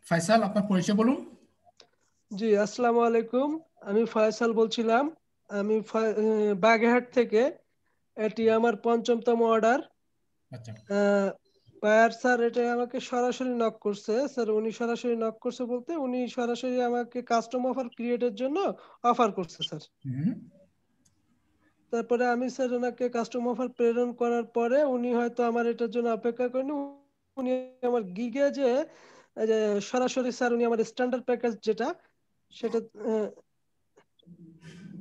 ফাইসাল, আপনার পরিচয় বলুন। জি, আসসালামু আলাইকুম। আমি ফয়সাল বলছিলাম। আমি বাগেরহাট থেকে। এটি আমার পঞ্চমতম অর্ডার। আচ্ছা বায়ার স্যার এটা আমাকে সরাসরি নক করছে। স্যার উনি সরাসরি নক করছে বলতে উনি সরাসরি আমাকে কাস্টম অফার ক্রিয়েটের জন্য অফার করছে স্যার। হুম। তারপরে আমি স্যার ওনাকে কাস্টম অফার প্রেরণ করার পরে উনি হয়তো আমার এটার জন্য অপেক্ষা করেনি। উনি আমার গিগে যে এই যে সরাসরি স্যার উনি আমার স্ট্যান্ডার্ড প্যাকেজ যেটা সেটা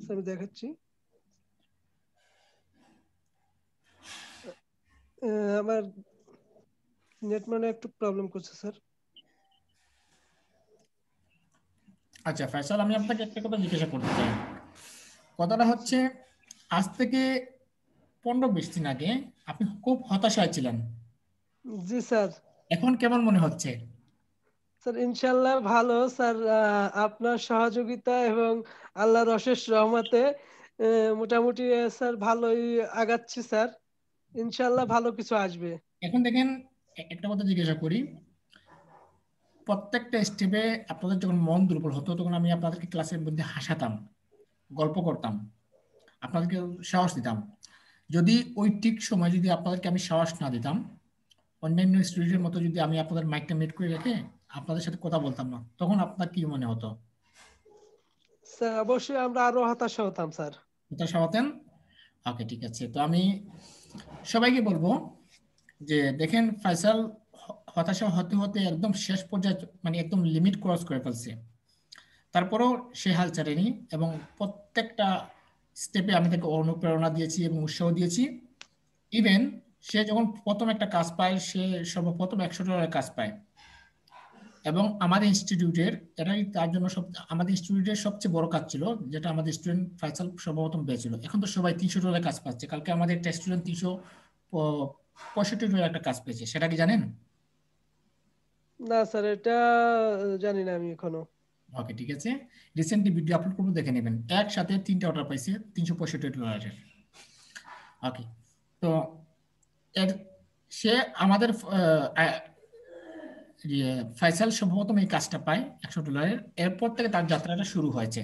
স্যার আমি দেখাচ্ছি। আমার নেট মানে একটু প্রবলেম করছে স্যার। আচ্ছা ফাইসাল, আমি আপনাকে একটা কথা জিজ্ঞাসা করতে চাই। কথাটা হচ্ছে, আজ থেকে 15-20 দিন আগে আপনি খুব হতাশায় ছিলেন, জি স্যার। এখন কেমন মনে হচ্ছে? স্যার ইনশাল্লাহ ভালো স্যার। আপনার সহযোগিতা এবং আল্লাহর অশেষ রহমতে মোটামুটি স্যার ভালোই আগাচ্ছি স্যার। ইনশাল্লাহ ভালো কিছু আসবে। এখন দেখেন, একটা কথা জিজ্ঞাসা করি। প্রত্যেকটা স্টেপে আপনাদের যখন মন দুর্বল হতো, তখন আমি আপনাদেরকে ক্লাসের মধ্যে হাসাতাম, গল্প করতাম, আপনাদেরকে সাহস দিতাম। যদি ওই ঠিক সময় যদি আপনাদেরকে আমি সাহস না দিতাম, অন্যান্য স্টুডেন্টের মতো যদি আমি আপনাদের মাইকটা মিউট করে রেখে আপনাদের সাথে কথা বলতাম না, তখন আপনার কি মনে হতো? স্যার অবশ্যই আমরা আরো হতাশা হতাম স্যার। হতাশা হতেন। ওকে, ঠিক আছে। তো আমি সবাইকে বলবো যে দেখেন, ফাইসাল হতাশা হতে হতে একদম শেষ পর্যায়ে, মানে একদম লিমিট ক্রস করে ফেলছে। তারপরেও সে হাল ছাড়েনি, এবং প্রত্যেকটা স্টেপে আমি তাকে অনুপ্রেরণা দিয়েছি এবং উৎসাহ দিয়েছি। ইভেন সে যখন প্রথম একটা কাজ পায়, সে সর্বপ্রথম $100 কাজ পায়। এবং আমাদের ইনস্টিটিউটের, এটাই তার জন্য আমাদের ইনস্টিটিউটের সবচেয়ে বড় কাজ ছিল, যেটা আমাদের স্টুডেন্ট ফাইসাল সর্বপ্রথম পেয়েছিল। এখন তো সবাই $300 কাজ পাচ্ছে। কালকে আমাদের একটা স্টুডেন্ট 365 একটা কাজ পেয়েছে, সেটা কি জানেন? না স্যার এটা জানি না আমি এখনো। ওকে, ঠিক আছে। রিসেন্টলি ভিডিও আপলোড করবো, দেখে নেবেন। একসাথে 3টা অর্ডার পাইছে $365। ওকে। তো এর সে আমাদের ফাইসাল সর্বপ্রথম এই কাজটা পায় $100। এরপর থেকে তার যাত্রাটা শুরু হয়েছে।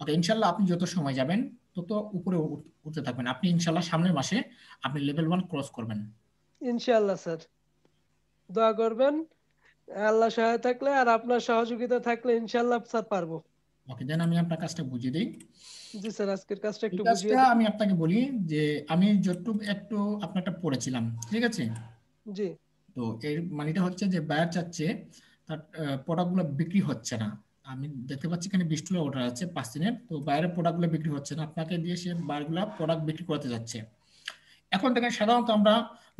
ওকে, ইনশাল্লাহ আপনি যত সময় যাবেন তত উপরে উঠতে থাকবেন। আপনি ইনশাল্লাহ সামনের মাসে আপনি লেভেল 1 ক্রস করবেন। ইনশাআল্লাহ স্যার দোয়া করবেন। আল্লাহ সহায় থাকলে আর আপনার সহযোগিতা থাকলে ইনশাআল্লাহ স্যার পারবো। ওকে, দেন আমি আপনার কাজটা বুঝিয়ে দিই। জি স্যার আজকের কাজটা এই একটু কাজটা বুঝিয়ে দেন। আমি আপনাকে বলি যে আমি যতটুকু একটু আপনারটা পড়েছিলাম, ঠিক আছে? জি তো এর মানেটা হচ্ছে যে বায়ার চাচ্ছে তার প্রোডাক্টগুলো বিক্রি হচ্ছে না। আমি দেখতে পাচ্ছি এখানে $20 অর্ডার আছে 5 দিনের, তো বাইরের প্রোডাক্টগুলো বিক্রি হচ্ছে না, আপনাকে দিয়ে সে বায়ারগুলো প্রোডাক্ট বিক্রি করতে যাচ্ছে। এখন থেকে সাধারণত আমরা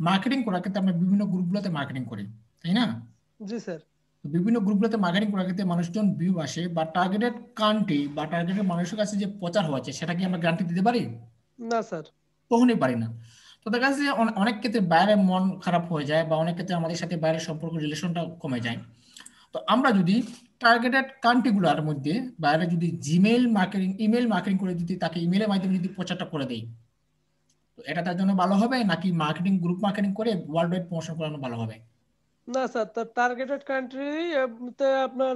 মার্কেটিং করার ক্ষেত্রে আমরা বিভিন্ন গ্রুপগুলোতে মার্কেটিং করি, তাই না? জি স্যার। তো বিভিন্ন গ্রুপগুলোতে মার্কেটিং করার ক্ষেত্রে মানুষজন ভিউ আসে, বা টার্গেটেড কান্ট্রি বা টার্গেটেড মানুষের কাছে যে প্রচার হচ্ছে, সেটা কি আমরা গ্যারান্টি দিতে পারি? না স্যার। কখনোই পারি না। তো দেখা যাচ্ছে যে অনেক ক্ষেত্রে বাইরের মন খারাপ হয়ে যায়, বা অনেক ক্ষেত্রে আমাদের সাথে বাইরের সম্পর্ক রিলেশনটা কমে যায়। তো আমরা যদি টার্গেটেড কান্ট্রিগুলোর মধ্যে বাইরে যদি জিমেইল মার্কেটিং, ইমেল মার্কেটিং করে যদি তাকে ইমেলের মাধ্যমে যদি প্রচারটা করে দেই, তো এটা তার জন্য ভালো হবে, নাকি মার্কেটিং গ্রুপ মার্কেটিং করে ওয়ার্ল্ড ওয়াইড প্রমোশন করানো ভালো হবে? না স্যার তার টার্গেটেড কান্ট্রি তে আপনার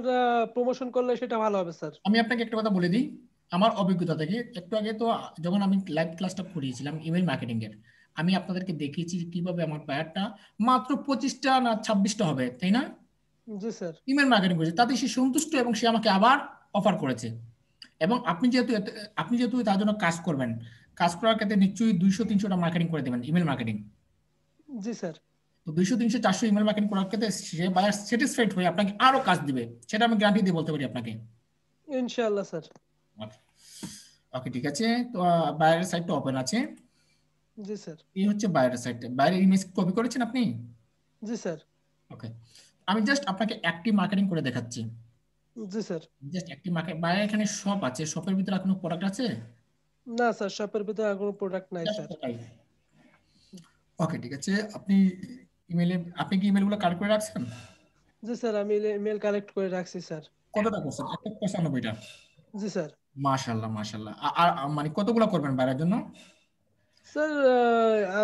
প্রমোশন করলে সেটা ভালো হবে স্যার। আমি আপনাকে একটা কথা বলে দিই আমার অভিজ্ঞতা থেকে। একটু আগে তো যখন আমি লাইভ ক্লাসটা করিয়েছিলাম ইমেল মার্কেটিং এর, আমি আপনাদেরকে দেখিয়েছি যে কিভাবে আমার বায়ারটা মাত্র 25টা না 26টা হবে, তাই না? জি স্যার। ইমেল মার্কেটিং করেছে, তাতে সে সন্তুষ্ট এবং সে আমাকে আবার অফার করেছে। এবং আপনি যেহেতু তার জন্য কাজ করবেন, কাজ করার ক্ষেত্রে নিশ্চয়ই 200-300টা মার্কেটিং করে দেবেন, ইমেল মার্কেটিং। জি স্যার। তো 200-300-400 ইমেল মার্কেটিং করার ক্ষেত্রে সে বায়ার স্যাটিসফাইড হয়ে আপনাকে আরো কাজ দিবে, সেটা আমি গ্যারান্টি দিয়ে বলতে পারি আপনাকে। ইনশাআল্লাহ স্যার। ওকে, ঠিক আছে। তো বাইরের সাইটটা ওপেন আছে। জি স্যার। এই হচ্ছে বাইরের সাইটটা। বাইরের ইমেজ কপি করেছেন আপনি? জি স্যার। ওকে, আমি জাস্ট আপনাকে অ্যাক্টিভ মার্কেটিং করে দেখাচ্ছি। জি স্যার। জাস্ট অ্যাক্টিভ মার্কেট, বাইরে এখানে শপ আছে, শপের ভিতরে কোনো প্রোডাক্ট আছে? না স্যার শপের ভিতরে আর কোনো প্রোডাক্ট নাই জাস্ট স্যার। ওটাই। ওকে, ঠিক আছে। আপনি কি ইমেলগুলো কালেক্ট করে রাখছেন? জি স্যার আমি ইমেল কালেক্ট করে রাখছি স্যার। কতটা করছেন? 195টা? জি স্যার। মাশাল্লাহ মাশাল্লাহ। আর মানে কতগুলো করবেন বাইরের জন্য? স্যার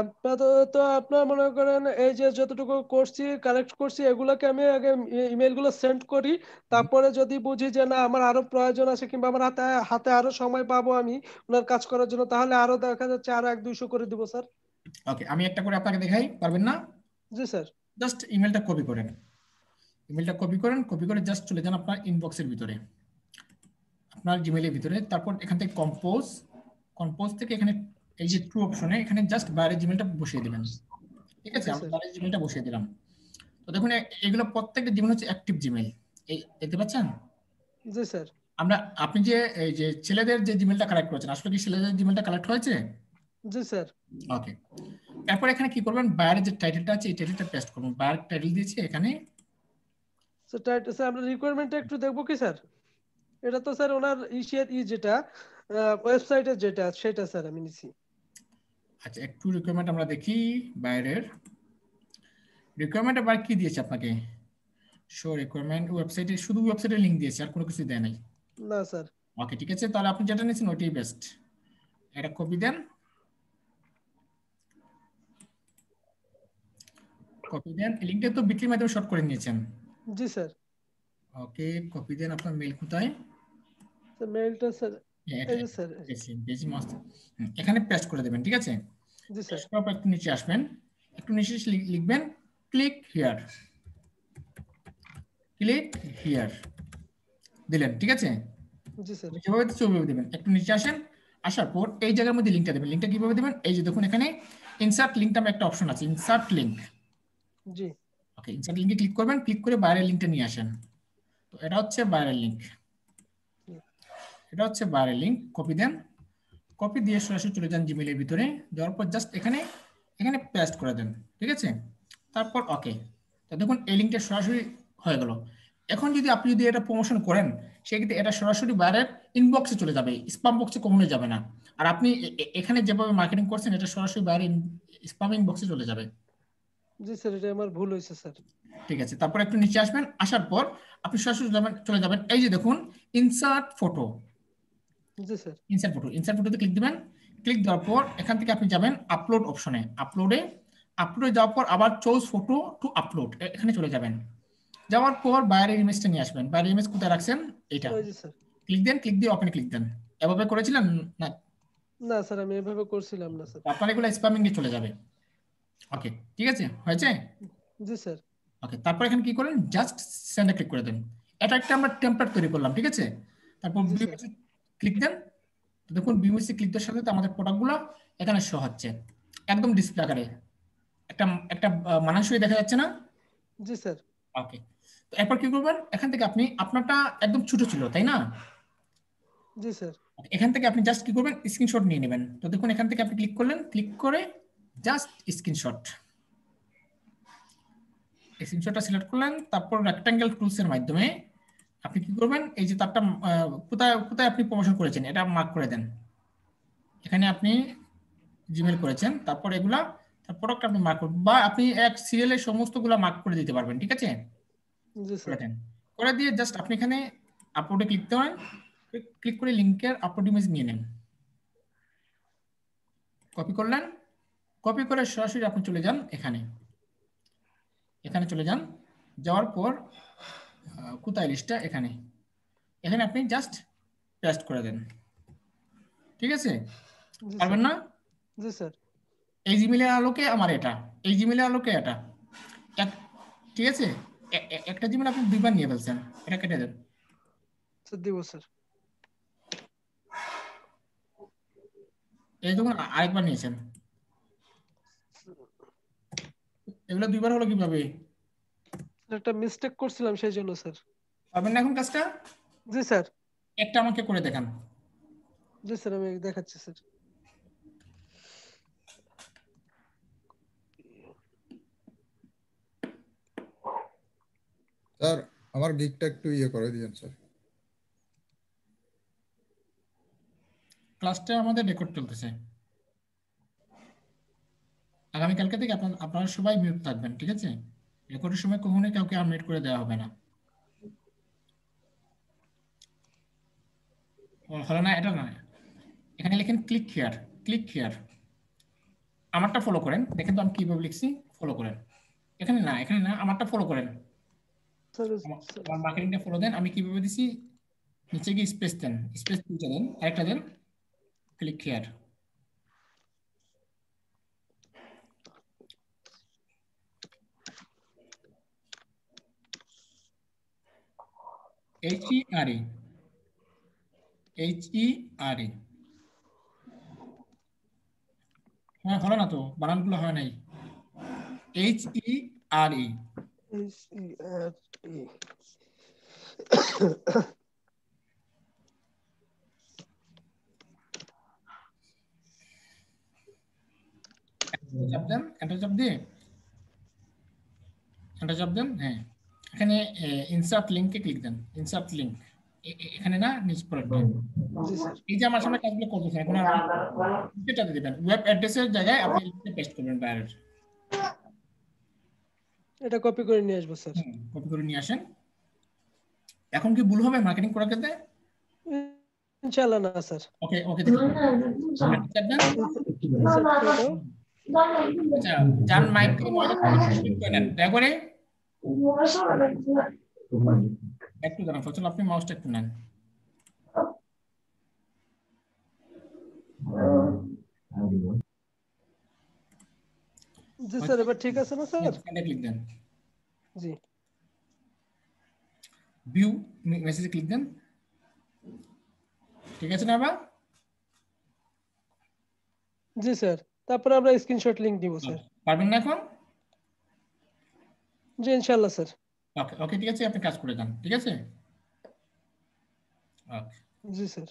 আপাতত আপনার মনে করেন এই যে যতটুকু করছি কালেক্ট করছি এগুলাকে আমি আগে ইমেল গুলো সেন্ড করি, তারপরে যদি বুঝি যে না আমার আরো প্রয়োজন আছে কিংবা আমার হাতে হাতে আরো সময় পাবো আমি ওনার কাজ করার জন্য, তাহলে আরো দেখা যাচ্ছে আরো 1-200 করে দিব স্যার। ওকে, আমি একটা করে আপনাকে দেখাই, পারবেন না? জি স্যার। জাস্ট ইমেলটা কপি করেন, ইমেলটা কপি করেন, কপি করে জাস্ট চলে যান আপনার ইনবক্সের ভিতরে, আপনার জিমেইলের ভিতরে। তারপর এখান থেকে কম্পোজ, কম্পোজ থেকে এখানে এই যে ট্রু অপশনে এখানে জাস্ট বাইরের জিমেলটা বসিয়ে দিবেন। ঠিক আছে, জি আমি স্যার। বাইরের জিমেলটা বসিয়ে দিলাম। তো দেখুন এগুলো প্রত্যেকটা জিমেল হচ্ছে অ্যাক্টিভ জিমেল, এই দেখতে পাচ্ছেন? জি স্যার। আমরা, আপনি যে এই যে ছেলেদের যে জিমেলটা কালেক্ট করেছেন, আসলে কি ছেলেদের জিমেলটা কালেক্ট হয়েছে? জি স্যার। ওকে, তারপর এখানে কি করবেন, বাইরের যে টাইটেলটা আছে এই টাইটেলটা পেস্ট করবেন, বাইরের টাইটেল দিয়েছি এখানে। স্যার স্যার আমরা রিকোয়ারমেন্টটা একটু দেখবো কি স্যার? এটা তো স্যার ওনার ইসিয়ার যেটা ওয়েবসাইটে যেটা সেটা স্যার আমি নিছি। আচ্ছা, একটু রিকোয়ারমেন্ট আমরা দেখি বাইরের। রিকোয়ারমেন্ট আবার কি দিয়েছে আপনাকে? শো রিকোয়ারমেন্ট ওয়েবসাইটে, শুধু ওয়েবসাইটের লিংক দিয়েছে, আর কোনো কিছু দেয় নাই। না স্যার। ওকে ঠিক আছে, তাহলে আপনি যেটা নিয়েছেন ওইটাই বেস্ট। এটা কপি দেন, কপি দেন, লিংকটা তো বিটলির মাধ্যমে শর্ট করে নিয়েছেন। জি স্যার। ওকে, কপি দেন, আপনার মেল কোথায়? স্যার মেইলটা স্যার হ্যাঁ, এই এটা যে স্যার। বেশি বেশি মাস্ট। এখানে পেস্ট করে দেবেন, ঠিক আছে? জি স্যার। পেস্ট করার পর একটু নিচে আসবেন, একটু নিচে এসে লিখবেন ক্লিক হিয়ার, ক্লিক হিয়ার দিলেন, ঠিক আছে? জি স্যার। যেভাবে দিচ্ছি ওইভাবে দেবেন। একটু নিচে আসেন, আসার পর এই জায়গার মধ্যে লিঙ্কটা দেবেন। লিঙ্কটা কিভাবে দেবেন? এই যে দেখুন এখানে ইনসার্ট লিঙ্ক নামে একটা অপশন আছে, ইনসার্ট লিঙ্ক। জি। ওকে, ইনসার্ট লিঙ্কে ক্লিক করবেন, ক্লিক করে বাইরের লিঙ্কটা নিয়ে আসেন। তো এটা হচ্ছে বাইরের লিঙ্ক, এটা হচ্ছে বাইরের লিঙ্ক, কপি দেন, কপি দিয়ে সরাসরি চলে যান জিমেইলের ভিতরে, যাওয়ার পর জাস্ট এখানে এখানে পেস্ট করে দেন, ঠিক আছে? তারপর ওকে, তো দেখুন এই লিঙ্কটা সরাসরি হয়ে গেল। এখন যদি আপনি যদি এটা প্রমোশন করেন, সেক্ষেত্রে এটা সরাসরি বাইরের ইনবক্সে চলে যাবে, স্পাম বক্সে কখনোই যাবে না। আর আপনি এখানে যেভাবে মার্কেটিং করছেন এটা সরাসরি বাইরে স্পাম ইনবক্সে চলে যাবে। জি স্যার এটা আমার ভুল হয়েছে স্যার। ঠিক আছে, তারপর একটু নিচে আসবেন, আসার পর আপনি সরাসরি যাবেন, চলে যাবেন এই যে দেখুন ইনসার্ট ফটো, জি স্যার। ইনসার্ট ফটো, ইনসার্ট ফটোতে ক্লিক দিবেন। ক্লিক দেওয়ার পর এখান থেকে আপনি যাবেন আপলোড অপশনে, আপলোডে, আপলোডে যাওয়ার পর আবার চুজ ফটো টু আপলোড, এখানে চলে যাবেন। যাওয়ার পর বাইরের ইমেজটা নিয়ে আসবেন, বাইরের ইমেজ কোথায় রাখছেন? এটা ওই যে স্যার। ক্লিক দেন, ক্লিক দিয়ে ওপেনে ক্লিক দেন। এভাবে করেছিলেন না? না স্যার আমি এভাবে করছিলাম না স্যার। আপনার এগুলো স্প্যামিং এ চলে যাবে। ওকে ঠিক আছে, হয়েছে? জি স্যার। ওকে, তারপর এখানে কি করেন, জাস্ট সেন্ডে ক্লিক করে দেন। এটা একটা আমরা টেমপ্লেট তৈরি করলাম, ঠিক আছে? তারপর জি ভিউ স্যার। ক্লিক দেন। তো দেখুন বিউএসসি ক্লিক দেওয়ার সাথে সাথে আমাদের প্রোডাক্টগুলো এখানে শো হচ্ছে একদম ডিসপ্লে আকারে, একটা একটা মানানসই দেখা যাচ্ছে না? জি স্যার। ওকে, তো এরপর কি করবেন, এখান থেকে আপনি আপনারটা একদম ছোট ছিল তাই না? জি স্যার। এখান থেকে আপনি জাস্ট কি করবেন, স্ক্রিনশট নিয়ে নেবেন। তো দেখুন এখান থেকে আপনি ক্লিক করলেন, ক্লিক করে জাস্ট স্ক্রিনশট, স্ক্রিনশটটা সিলেক্ট করলেন। তারপর রেক্টাঙ্গেল টুলস এর মাধ্যমে আপনি কি করবেন, এই যে তারটা কোথায় কোথায় আপনি প্রমোশন করেছেন এটা মার্ক করে দেন। এখানে আপনি জিমেল করেছেন, তারপর এগুলা, তার প্রোডাক্ট আপনি মার্ক করবেন, বা আপনি এক সিরিয়ালের সমস্তগুলা মার্ক করে দিতে পারবেন, ঠিক আছে? জি করে স্যার। দেন, করে দিয়ে জাস্ট আপনি এখানে আপলোডে ক্লিক করেন, ক্লিক করে লিংকের আপলোড ইমেজ নিয়ে নেন, কপি করলেন, কপি করে সরাসরি আপনি চলে যান এখানে, এখানে চলে যান। যাওয়ার পর কোথায় লিস্টটা, এখানে, এখানে আপনি জাস্ট পেস্ট করে দেন, ঠিক আছে? জি স্যার। পারবেন না? জি স্যার। এই জিমেলের আলোকে আমার এটা, এই জিমেলের আলোকে এটা এক, ঠিক আছে? একটা জিমেল আপনি দুইবার নিয়ে ফেলছেন, এটা কেটে দেন। স্যার দিব স্যার। এই দেখুন আরেকবার নিয়েছেন, এগুলো দুইবার হলো কিভাবে? একটা মিস্টেক করছিলাম সেই জন্য স্যার। পারবেন না এখন কাজটা? জি স্যার। একটা আমাকে করে দেখান। জি স্যার আমি দেখাচ্ছি স্যার। স্যার আমার গিকটা একটু ইয়ে করে দিয়েন স্যার। ক্লাসটা আমাদের রেকর্ড চলতেছে, আগামীকালকে থেকে আপনারা সবাই মিউট থাকবেন, ঠিক আছে? রেকর্ডের সময় কখনোই কাউকে আনমিউট করে দেওয়া হবে না। হলো না? এটা নয়, এখানে লিখেন ক্লিক হিয়ার, ক্লিক হিয়ার, আমারটা ফলো করেন, দেখেন তো আমি কিভাবে লিখছি, ফলো করেন। এখানে না, আমারটা ফলো করেন, স্যার আমার মার্কেটিংটা ফলো দেন। আমি কিভাবে দিছি, নিচে গিয়ে স্পেস দেন, স্পেস দুইটা দেন, আরেকটা দেন, ক্লিক হিয়ার। HERE, HERE। হ্যাঁ, হলো না তো, বানানগুলো হয় নাই। HERE। HERE। চাপ দেন, এন্টার চাপ দিয়ে, এন্টার চাপ দেন। হ্যাঁ, এখানে ইনসার্ট লিংকে ক্লিক দেন, ইনসার্ট লিংক। এখানে না, নিচ পরেরটা। জি স্যার। এই যে আমার সামনে কাজগুলো করতেছেন, এখন আপনি লিঙ্কটাতে দিবেন, ওয়েব অ্যাড্রেসের জায়গায় আপনি লিঙ্কটা পেস্ট করবেন বাইরের। এটা কপি করে নিয়ে আসবো স্যার। কপি করে নিয়ে আসেন। এখন কি ভুল হবে মার্কেটিং করার ক্ষেত্রে? ইনশাআল্লাহ না স্যার। ওকে, ওকে দেখুন, চাপ দেন। আচ্ছা, যান মাইক থেকে মনে করে নেন দয়া করে, একটু দাঁড়ান ফজল, আপনি মাউসটা একটু নেন। জি স্যার, এবার ঠিক আছে না স্যার? ক্লিক দেন, জি ভিউ মেসেজে ক্লিক দেন। ঠিক আছে না আবার? জি স্যার, তারপরে আমরা স্ক্রিনশট লিংক দিব স্যার। পারবেন না এখন? জি ইনশাআল্লাহ স্যার। ওকে, ওকে, ঠিক আছে, আপনি কাজ করে যান, ঠিক আছে? ওকে। জি স্যার।